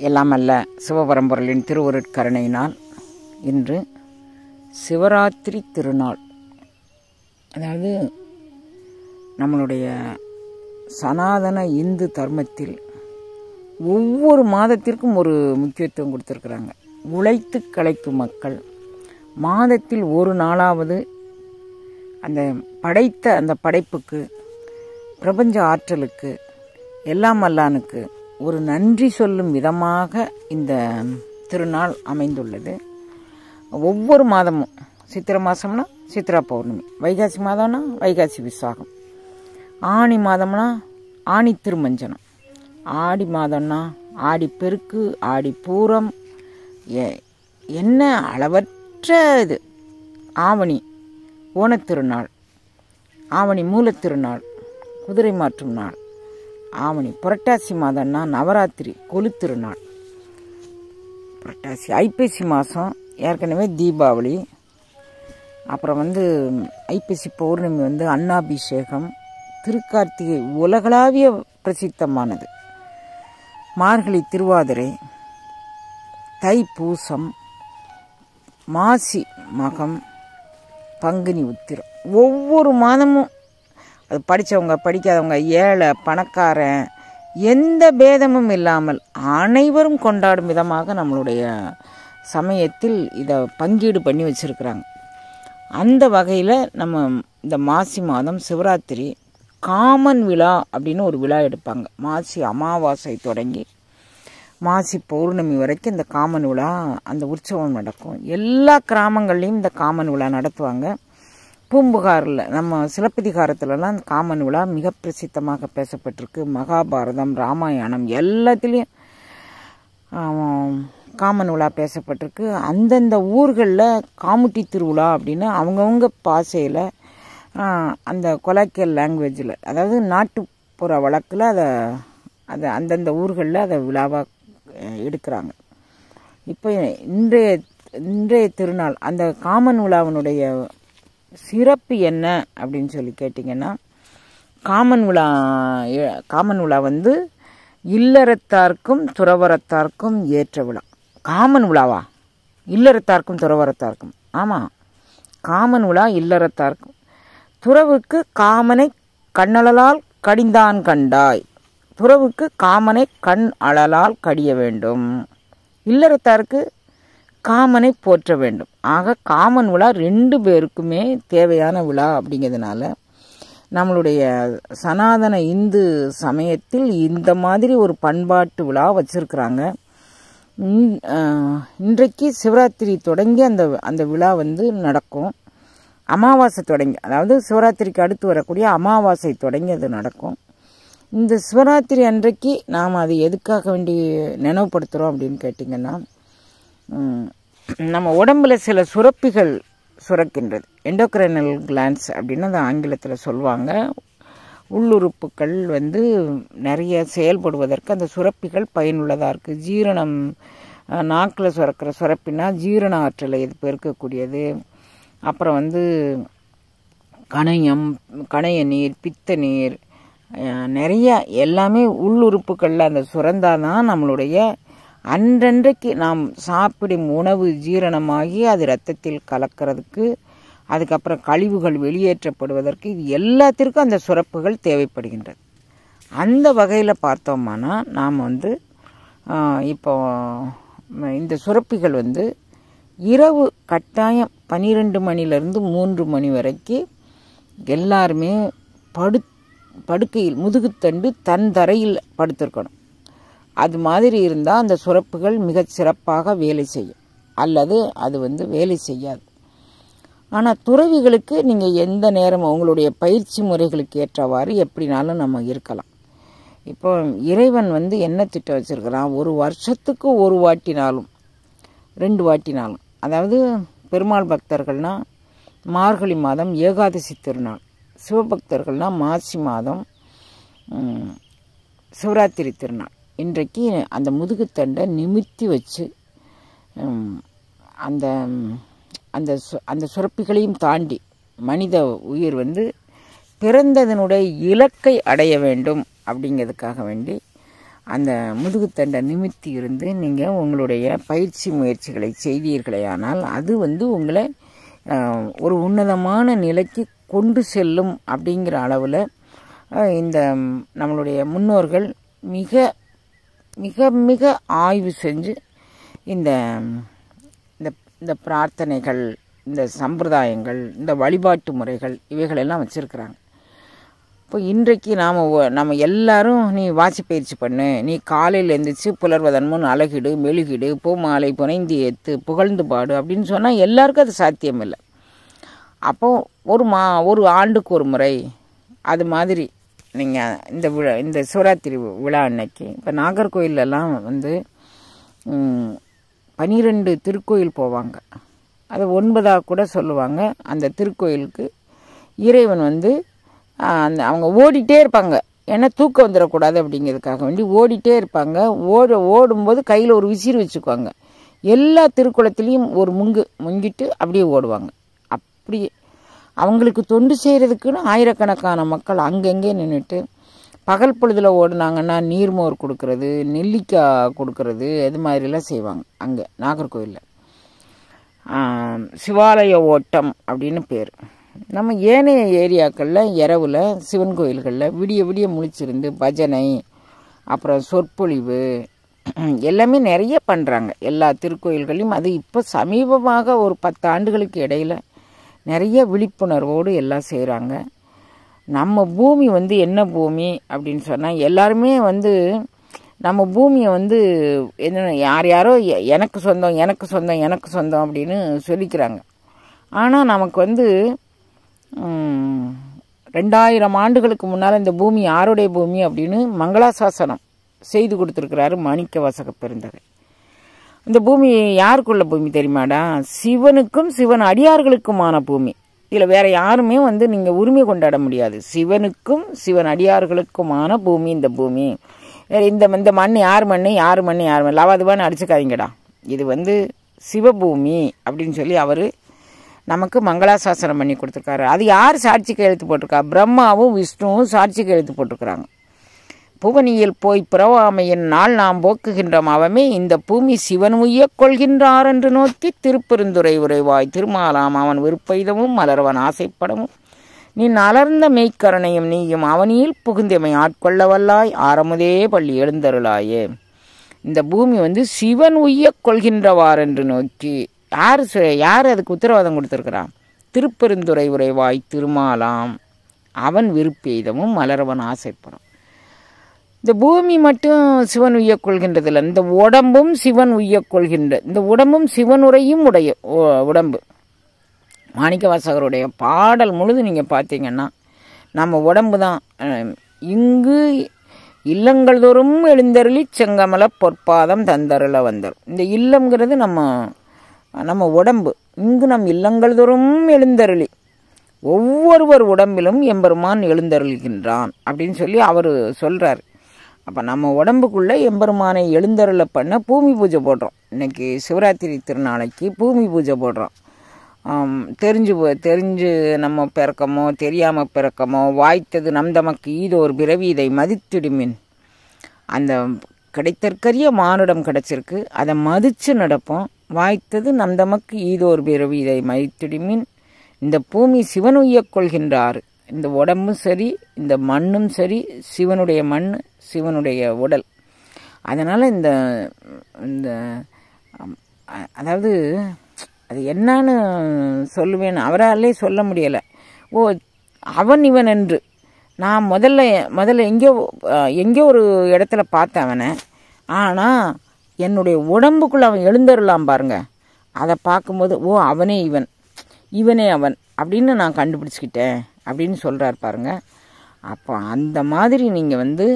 எல்லாமல்ல சிவபரம்பொருளின் திருவருட்கருணையினால் இன்று சிவராத்திரி திருநாள். அதாவது நம்மளுடைய சனாதன இந்து தர்மத்தில் ஒவ்வொரு மாதத்திற்கும் ஒரு முக்கியத்துவம் கொடுத்துருக்குறாங்க. உழைத்து களைக்கும் மக்கள் மாதத்தில் ஒரு நாளாவது அந்த படைத்த அந்த படைப்புக்கு, பிரபஞ்ச ஆற்றலுக்கு, எல்லாம் அல்லானுக்கு ஒரு நன்றி சொல்லும் விதமாக இந்த திருநாள் அமைந்துள்ளது. ஒவ்வொரு மாதமும் சித்திரை மாதம்னா சித்ரா பௌர்ணமி, வைகாசி மாதம்னா வைகாசி விசாகம், ஆனி மாதம்னா ஆனி திருமஞ்சனம், ஆடி மாதம்னா ஆடி பெருக்கு, ஆடி பூரம், என்ன அளவற்ற இது, ஆவணி ஓணத்திருநாள், ஆவணி மூலத்திருநாள், குதிரை மாற்றும் நாள், ஆவணி புரட்டாசி மாதம்னா நவராத்திரி கொலுத்திருநாள், புரட்டாசி ஐப்பசி மாதம் ஏற்கனவே தீபாவளி, அப்புறம் ஐப்பசி பௌர்ணமி அன்னாபிஷேகம், திருக்கார்த்திகை உலகளாவிய பிரசித்தமானது, மார்கழி திருவாதிரை, தை பூசம், மாசி மகம், பங்குனி உத்திரம். ஒவ்வொரு மாதமும் அது படித்தவங்க படிக்காதவங்க, ஏழை பணக்காரன் எந்த பேதமும் இல்லாமல் அனைவரும் கொண்டாடும் விதமாக நம்மளுடைய சமயத்தில் இதை பங்கீடு பண்ணி வச்சுருக்குறாங்க. அந்த வகையில் நம்ம இந்த மாசி மாதம் சிவராத்திரி காமன் விழா அப்படின்னு ஒரு விழா எடுப்பாங்க. மாசி அமாவாசை தொடங்கி மாசி பௌர்ணமி வரைக்கும் இந்த காமன் விழா, அந்த உற்சவம் நடக்கும். எல்லா கிராமங்கள்லேயும் இந்த காமன் விழா நடத்துவாங்க. பூம்புகாரில் நம்ம சிலப்பதிகாரத்துலலாம் அந்த காமன் விழா மிக பிரசித்தமாக பேசப்பட்டிருக்கு. மகாபாரதம், ராமாயணம் எல்லாத்துலேயும் காமன் விழா பேசப்பட்டிருக்கு. அந்தந்த ஊர்களில் காமுட்டி திருவிழா அப்படின்னு அவங்கவுங்க பாஷையில், அந்த கொலாக்கியல் லாங்குவேஜில், அதாவது நாட்டுப்புற வழக்கில் அதை அந்தந்த ஊர்களில் அதை விழாவாக எடுக்கிறாங்க. இப்போ இன்றைய திருநாள் அந்த காமன் விழாவினுடைய சிறப்பு என்ன அப்படின்னு சொல்லி கேட்டிங்கன்னா, காமன் விழா இல்லறத்தார்க்கும் துறவரத்தார்க்கும் ஏற்ற விழா. காமன் விழாவா? இல்லறத்தார்க்கும் துறவரத்தார்க்கும்? ஆமாம், காமன் விழா இல்லறத்தார்க்கும். துறவுக்கு காமனை கண்ணழலால் கடிந்தான் கண்டாய், துறவுக்கு காமனை கண் அழலால் கடிய வேண்டும், இல்லறத்தாருக்கு காமனை போற்ற வேண்டும். ஆக காமன் விழா ரெண்டு பேருக்குமே தேவையான விழா. அப்படிங்கிறதுனால நம்மளுடைய சனாதன இந்து சமயத்தில் இந்த மாதிரி ஒரு பண்பாட்டு விழா வச்சுருக்குறாங்க. இன்றைக்கு சிவராத்திரி தொடங்கி அந்த விழா நடக்கும். அமாவாசை தொடங்கி, அதாவது சிவராத்திரிக்கு அடுத்து வரக்கூடிய அமாவாசை தொடங்கி அது நடக்கும். இந்த சிவராத்திரி அன்றைக்கு நாம் அது எதுக்காக வேண்டி நினைவுபடுத்துகிறோம் அப்படின்னு கேட்டிங்கன்னா, நம்ம உடம்புல சில சுரப்பிகள் சுரக்கின்றது. எண்டோக்ரைனல் கிளான்ஸ் அப்படின்னு அந்த ஆங்கிலத்தில் சொல்லுவாங்க. உள்ளுறுப்புகள் நிறைய செயல்படுவதற்கு அந்த சுரப்பிகள் பயனுள்ளதாக இருக்குது. ஜீரணம், நாக்கில் சுரக்கிற சுரப்பினா ஜீரண ஆற்றலை இது பெருக்கக்கூடியது. அப்புறம் கணைய நீர், பித்த நீர், நிறைய எல்லாமே உள்ளுறுப்புகளில் அந்த சுரந்தாதான் நம்மளுடைய அன்றன்றைக்கு நாம் சாப்பிடும் உணவு ஜீரணமாகி அது இரத்தத்தில் கலக்கிறதுக்கு, அதுக்கப்புறம் கழிவுகள் வெளியேற்றப்படுவதற்கு, இது எல்லாத்திற்கும் அந்த சுரப்புகள் தேவைப்படுகின்றது. அந்த வகையில் பார்த்தோம்னா நாம் இப்போ இந்த சுரப்பிகள் இரவு கட்டாயம் 12 மணிலேருந்து 3 மணி வரைக்கும் எல்லாருமே படுக்கையில் முதுகுத்தண்டு தன் தரையில் படுத்திருக்கணும். அது மாதிரி இருந்தால் அந்த சுரப்புகள் மிகச் சிறப்பாக வேலை செய்யும், அல்லது அது வேலை செய்யாது. ஆனால் துறவிகளுக்கு நீங்கள் எந்த நேரமும் உங்களுடைய பயிற்சி முறைகளுக்கு ஏற்றவாறு எப்படினாலும் நம்ம இருக்கலாம். இப்போ இறைவன் என்ன திட்டம் வச்சுருக்கிறான், ஒரு வருஷத்துக்கு ஒரு வாட்டினாலும் 2 வாட்டினாலும், அதாவது பெருமாள் பக்தர்கள்னால் மார்கழி மாதம் ஏகாதசி திருநாள், சிவபக்தர்கள்னால் மாசி மாதம் சிவராத்திரி திருநாள். இன்றைக்கு அந்த முதுகுத்தண்டை நிமித்தி வச்சு அந்த அந்த சுரப்பிகளையும் தாண்டி மனித உயிர் பிறந்ததனுடைய இலக்கை அடைய வேண்டும் அப்படிங்கிறதுக்காக வேண்டி அந்த முதுகுத்தண்டை நிமித்தி இருந்து நீங்கள் உங்களுடைய பயிற்சி முயற்சிகளை செய்தீர்களேயானால் அது வந்து உங்களை ஒரு உன்னதமான நிலைக்கு கொண்டு செல்லும் அப்படிங்கிற அளவில் இந்த நம்மளுடைய முன்னோர்கள் மிக மிக மிக ஆய்வு செஞ்சு இந்த இந்த பிரார்த்தனைகள், இந்த சம்பிரதாயங்கள், இந்த வழிபாட்டு முறைகள் இவைகளெல்லாம் வச்சுருக்குறாங்க. இப்போ இன்றைக்கு நம்ம எல்லாரும் நீ வாசி பயிற்சி பண்ணு, நீ காலையில் எழுந்திரிச்சு புலர்வதன் முன் அழகிடு, மெழுகிடு, பூமாலை புனைந்து ஏற்று, புகழ்ந்து பாடு அப்படின்னு சொன்னால் எல்லாருக்கும் அது சாத்தியம் இல்லை. அப்போது ஒரு ஆண்டுக்கு ஒரு முறை அது மாதிரி நீங்கள் இந்த சிவராத்திரி விழா அன்னைக்கு இப்போ நாகர்கோயிலெல்லாம் வந்து 12 திருக்கோயில் போவாங்க. அது 9ஆக கூட சொல்லுவாங்க. அந்த திருக்கோயிலுக்கு இறைவன் வந்து அவங்க ஓடிட்டே இருப்பாங்க. ஏன்னா தூக்கம் வந்துடக்கூடாது அப்படிங்கிறதுக்காக வேண்டி ஓடிட்டே இருப்பாங்க. ஓடும்போது கையில் ஒரு விசிறி வச்சுக்குவாங்க. எல்லா திருக்குளத்துலேயும் ஒரு முங்கிட்டு அப்படியே ஓடுவாங்க. அப்படி அவங்களுக்கு தொண்டு செய்கிறதுக்குன்னு ஆயிரக்கணக்கான மக்கள் அங்கங்கே நின்றுட்டு பகல் பொழுதில் ஓடுனாங்கன்னா நீர்மோர் கொடுக்கறது, நெல்லிக்காய் கொடுக்கறது, இது மாதிரிலாம் செய்வாங்க. அங்கே நாகர்கோயிலில் சிவாலய ஓட்டம் அப்படின்னு பேர். நம்ம ஏனைய ஏரியாக்களில் இரவில் சிவன் கோயில்களில் விடிய விடிய முழிச்சிருந்து பஜனை, அப்புறம் சொற்பொழிவு எல்லாமே நிறைய பண்ணுறாங்க எல்லா திருக்கோயில்களையும். அது இப்போ சமீபமாக ஒரு 10 ஆண்டுகளுக்கு இடையில் நிறைய விழிப்புணர்வோடு எல்லாம் செய்கிறாங்க. நம்ம பூமி வந்து என்ன பூமி அப்படின்னு சொன்னால் எல்லாருமே வந்து நம்ம பூமியை வந்து என்ன யாரோ எனக்கு சொந்தம் எனக்கு சொந்தம் எனக்கு சொந்தம் அப்படின்னு சொல்லிக்கிறாங்க. ஆனால் நமக்கு வந்து 2000 ஆண்டுகளுக்கு முன்னால் இந்த பூமி யாருடைய பூமி அப்படின்னு மங்களாசாசனம் செய்து கொடுத்துருக்கிறாரு மாணிக்க வாசக பெருந்தகை. இந்த பூமி யாருக்குள்ள பூமி தெரியுமாடா? சிவனுக்கும் சிவன் அடியார்களுக்குமான பூமி. இதில் வேற யாருமே வந்து நீங்கள் உரிமை கொண்டாட முடியாது. சிவனுக்கும் சிவன் அடியார்களுக்குமான பூமி இந்த பூமி. இந்த மண் யார் மண் யார் மண் யார் மண் லவாதுவான்னு அடிச்சுக்காதீங்கடா. இது வந்து சிவபூமி அப்படின்னு சொல்லி அவர் நமக்கு மங்களாசாசனம் பண்ணி கொடுத்துருக்காரு. அது யார் சாட்சி கையெழுத்து போட்டிருக்கா? பிரம்மாவும் விஷ்ணுவும் சாட்சி கையெழுத்து போட்டிருக்கிறாங்க. புவனியில் போய் பிறவாமையின் நாள் நாம் போக்குகின்றோம் அவமே இந்த பூமி சிவன் உய்ய கொள்கின்றார் என்று நோக்கி திருப்பெருந்துறை உரைவாய் திருமாலாம் அவன் விருப்பெய்தமும் மலர்வன் ஆசைப்படவும் நீ அலர்ந்த மெய்க்கரணையும் நீயும் அவனியில் புகுந்தமை ஆட்கொள்ள வல்லாய் ஆரமுதே பள்ளி எழுந்தருளாயே. இந்த பூமி வந்து சிவன் உய்ய கொள்கின்றவார் என்று நோக்கி யார் அதுக்கு உத்தரவாதம் கொடுத்துருக்கிறான்? திருப்பெருந்துறை உரைவாய் திருமாலாம் அவன் விருப்பெய்தமும் மலர்வன் ஆசைப்படும். இந்த பூமி மட்டும் சிவன் உய்ய கொள்கின்றதில்லை, இந்த உடம்பும் சிவன் உய்ய கொள்கின்ற இந்த உடம்பும் சிவனுரையும் உடைய உடம்பு. மாணிக்க வாசகருடைய பாடல் முழுது நீங்கள் பார்த்தீங்கன்னா நம்ம உடம்பு தான். இங்கு இல்லங்கள் தோறும் எழுந்தருளி செங்கமல பொற்பாதம் தந்தருள வந்தர். இந்த இல்லம்ங்கிறது நம்ம உடம்பு. இங்கு நம் இல்லங்கள் தோறும் எழுந்தருளி ஒவ்வொருவர் உடம்பிலும் எம்பெருமான் எழுந்தருள்கின்றான் அப்படின்னு சொல்லி அவர் சொல்கிறார். அப்போ நம்ம உடம்புக்குள்ளே எம்பெருமானை எழுந்தருளை பண்ண பூமி பூஜை போடுறோம். இன்றைக்கி சிவராத்திரி திருநாளைக்கு பூமி பூஜை போடுறோம். தெரிஞ்சு நம்ம பிறக்கமோ தெரியாமல் பிறக்கமோ வாய்த்தது நம் தமக்கு ஈதோர் பிறவி இதை மதித்திடுமின். அந்த கிடைத்தற்கரிய மானுடம் கிடச்சிருக்கு, அதை மதித்து நடப்போம். வாய்த்தது நம் தமக்கு ஈதோர் பிறவி இதை மதித்திடுமின். இந்த பூமி சிவன் உய்ய கொள்கின்றார். இந்த உடம்பும் சரி இந்த மண்ணும் சரி சிவனுடைய மண் சிவனுடைய உடல். அதனால் இந்த அதாவது அது என்னன்னு சொல்லுவேன்னு அவராலே சொல்ல முடியலை. அவன் இவன் என்று நான் முதல்ல எங்கேயோ ஒரு இடத்துல பார்த்தேன் அவனை. ஆனால் என்னுடைய உடம்புக்குள்ளே அவன் எழுந்தருளாம் பாருங்க. அதை பார்க்கும்போது அவனே இவன் இவனே அவன் அப்படின்னு நான் கண்டுபிடிச்சிக்கிட்டேன் அப்படின்னு சொல்கிறார் பாருங்க. அப்போ அந்த மாதிரி நீங்கள் வந்து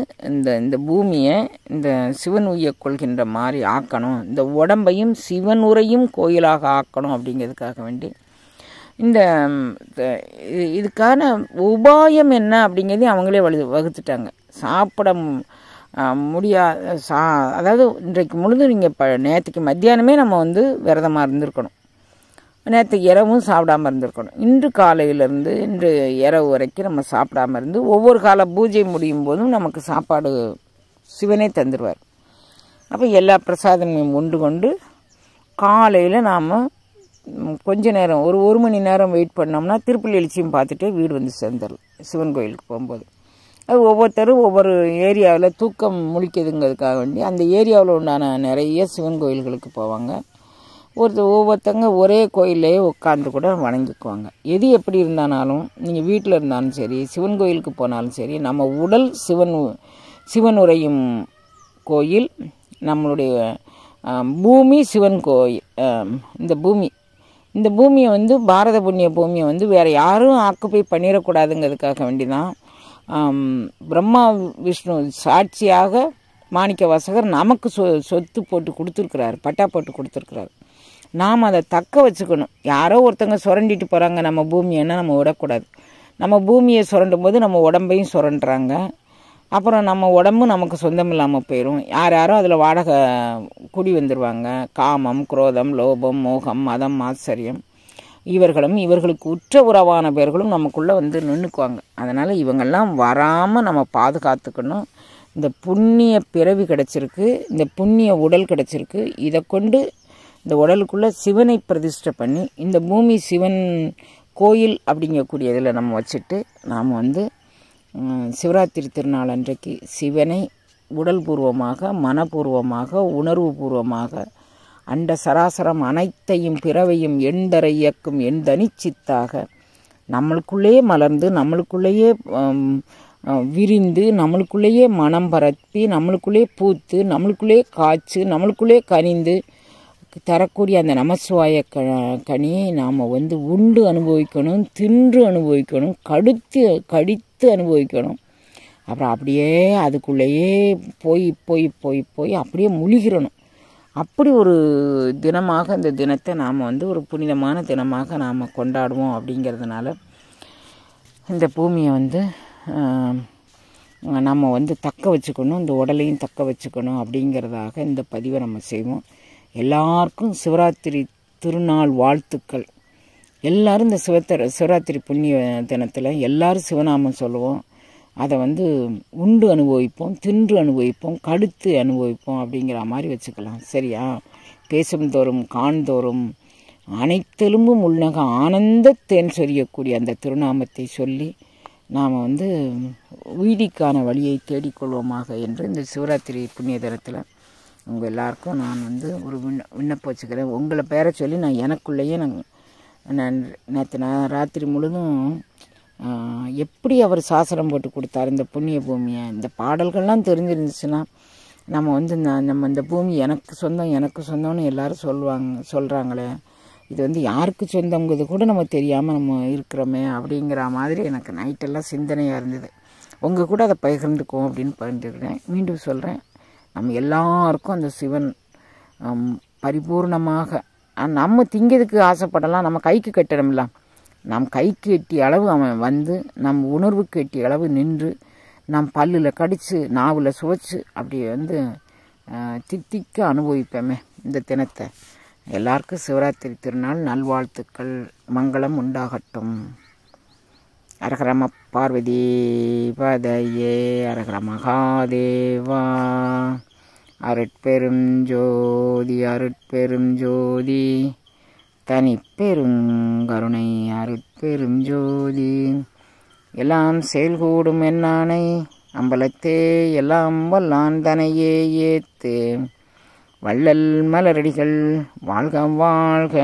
இந்த பூமியை இந்த சிவன் உய்ய கொள்கின்ற மாதிரி ஆக்கணும், இந்த உடம்பையும் சிவன் உரையும் கோயிலாக ஆக்கணும் அப்படிங்கிறதுக்காக வேண்டி இதுக்கான உபாயம் என்ன அப்படிங்கிறதையும் அவங்களே வகுத்துட்டாங்க. சாப்பிட அதாவது இன்றைக்கு முழுது நீங்கள் நேற்றுக்கு மத்தியானமே நம்ம வந்து விரதமாக இருந்திருக்கணும், நேற்று இரவும் சாப்பிடாமல் இருந்திருக்கணும். இன்று காலையிலேருந்து இன்று இரவு வரைக்கும் நம்ம சாப்பிடாமல் இருந்து ஒவ்வொரு கால பூஜை முடியும் போதும் நமக்கு சாப்பாடு சிவனே தந்துடுவார். அப்போ எல்லா பிரசாதமும் உண்டு கொண்டு காலையில் நாம் கொஞ்ச நேரம் ஒரு மணி நேரம் வெயிட் பண்ணோம்னா திருப்பள்ளி எழுச்சியும் பார்த்துட்டு வீடு வந்து சேர்ந்துடலாம். சிவன் கோயிலுக்கு போகும்போது அது ஒவ்வொருத்தரும் ஒவ்வொரு ஏரியாவில் தூக்கம் முழிக்குதுங்கிறதுக்காக வேண்டி அந்த ஏரியாவில் உண்டான நிறைய சிவன் கோயில்களுக்கு போவாங்க. ஒவ்வொருத்தங்க ஒரே கோயிலையே உட்காந்து கூட வணங்கிக்குவாங்க. எது எப்படி இருந்தாலும் நீங்கள் வீட்டில் இருந்தாலும் சரி, சிவன் கோயிலுக்கு போனாலும் சரி, நம்ம உடல் சிவன் உறையும் கோயில், நம்மளுடைய பூமி சிவன் கோயில். இந்த பூமியை வந்து பாரத புண்ணிய பூமியை வந்து வேறு யாரும் ஆக்குப்பை பண்ணிடக்கூடாதுங்கிறதுக்காக வேண்டி தான் பிரம்மா விஷ்ணு சாட்சியாக மாணிக்க வாசகர் நமக்கு சொத்து போட்டு கொடுத்துருக்குறாரு, பட்டா போட்டு கொடுத்துருக்குறாரு. நாம் அதை தக்க வச்சுக்கணும். யாரோ ஒருத்தங்க சுரண்டிட்டு போகிறாங்க நம்ம பூமியைன்னா நம்ம விடக்கூடாது. நம்ம பூமியை சுரண்டும் போது நம்ம உடம்பையும் சுரண்டுறாங்க. அப்புறம் நம்ம உடம்பு நமக்கு சொந்தம் இல்லாமல் போயிடும். யாரோ அதில் வாடகை குடி வந்துடுவாங்க. காமம், குரோதம், லோபம், மோகம், மதம், ஆச்சரியம் இவர்களுக்கு உற்ற உறவான பேர்களும் நமக்குள்ளே வந்து நின்றுக்குவாங்க. அதனால் இவங்கெல்லாம் வராமல் நம்ம பாதுகாத்துக்கணும். இந்த புண்ணிய பிறவி கிடச்சிருக்கு, இந்த புண்ணிய உடல் கிடச்சிருக்கு. இதை கொண்டு இந்த உடலுக்குள்ளே சிவனை பிரதிஷ்டை பண்ணி இந்த பூமி சிவன் கோயில் அப்படிங்கக்கூடிய இதில் நம்ம வச்சுட்டு நாம் வந்து சிவராத்திரி திருநாள் அன்றைக்கு சிவனை உடல் பூர்வமாக, மனப்பூர்வமாக, உணர்வு பூர்வமாக அண்ட சராசரம் அனைத்தையும் பிறவையும் எண்டரை இயக்கும் எண்தனிச்சித்தாக நம்மளுக்குள்ளேயே மலர்ந்து, நம்மளுக்குள்ளேயே விரிந்து, நம்மளுக்குள்ளேயே மனம் பரப்பி, நம்மளுக்குள்ளேயே பூத்து, நம்மளுக்குள்ளேயே காய்ச்சி, நம்மளுக்குள்ளேயே கனிந்து தரக்கூடிய அந்த நமசிவாய கனியை நாம் வந்து உண்டு அனுபவிக்கணும், தின்று அனுபவிக்கணும், கடித்து அனுபவிக்கணும். அப்புறம் அப்படியே அதுக்குள்ளேயே போய் அப்படியே முழுகிறணும். அப்படி ஒரு தினமாக இந்த தினத்தை நாம் வந்து ஒரு புனிதமான தினமாக நாம் கொண்டாடுவோம். அப்படிங்கிறதுனால இந்த பூமியை வந்து நம்ம வந்து தக்க வச்சுக்கணும், இந்த உடலையும் தக்க வச்சுக்கணும். அப்படிங்கிறதாக இந்த பதிவை நம்ம செய்வோம். எல்லாருக்கும் சிவராத்திரி திருநாள் வாழ்த்துக்கள். எல்லோரும் இந்த சிவராத்திரி புண்ணிய தினத்தில் எல்லோரும் சிவநாமம் சொல்லுவோம். அதை வந்து உண்டு அனுபவிப்போம், தின்று அனுபவிப்போம், கடுத்து அனுபவிப்போம். அப்படிங்கிற மாதிரி வச்சுக்கலாம். சரியா? பேசும் தோறும் காண்தோறும் அனைத்தெலும்பும் உள்நக ஆனந்த தேன் சொரியக்கூடிய அந்த திருநாமத்தை சொல்லி நாம் வந்து உயிரிக்கான வழியை தேடிக்கொள்வோமாக என்று இந்த சிவராத்திரி புண்ணிய தினத்தில் உங்கள் எல்லாருக்கும் நான் வந்து ஒரு விண்ணப்பம் வச்சுக்கிறேன். உங்களை பேரை சொல்லி நான் எனக்குள்ளேயே நான் நேற்று ராத்திரி முழுதும் எப்படி அவர் சாசனம் போட்டு கொடுத்தார் இந்த புண்ணிய பூமியை. இந்த பாடல்கள்லாம் தெரிஞ்சிருந்துச்சுன்னா நம்ம வந்து நம்ம இந்த பூமி எனக்கு சொந்தம்னு எல்லோரும் சொல்கிறாங்களே, இது வந்து யாருக்கு சொந்தங்கிறது கூட நம்ம தெரியாமல் நம்ம இருக்கிறோமே அப்படிங்கிற மாதிரி எனக்கு நைட்டெல்லாம் சிந்தனையாக இருந்தது. உங்கள் கூட அதை பகிர்ந்துக்குவோம் அப்படின்னு பகிர்ந்துக்கிறேன். மீண்டும் சொல்கிறேன், நம்ம எல்லாருக்கும் அந்த சிவன் பரிபூர்ணமாக நம்ம திங்கிறதுக்கு ஆசைப்படலாம், நம்ம கைக்கு கட்டணும்ல. நம் கைக்கு எட்டிய அளவு அவன் வந்து நம் உணர்வுக்கு எட்டிய அளவு நின்று நம் பல்லில் கடித்து நாவில் சுவைச்சு அப்படி வந்து தித்திக்க அனுபவிப்போமே இந்த தினத்தை. எல்லாருக்கும் சிவராத்திரி திருநாள் நல்வாழ்த்துக்கள். மங்களம் உண்டாகட்டும். அரகரம பார்வதி பதையே அரகர மகாதேவா. அருட்பெரும் ஜோதி தனிப்பெருங்கருணை அருட்பெரும் ஜோதி. எல்லாம் செயல்கூடும் என்னானை அம்பலத்தே எல்லாம் வல்லான் தனையே ஏத்து. வள்ளல் மலரடிகள் வாழ்க வாழ்க.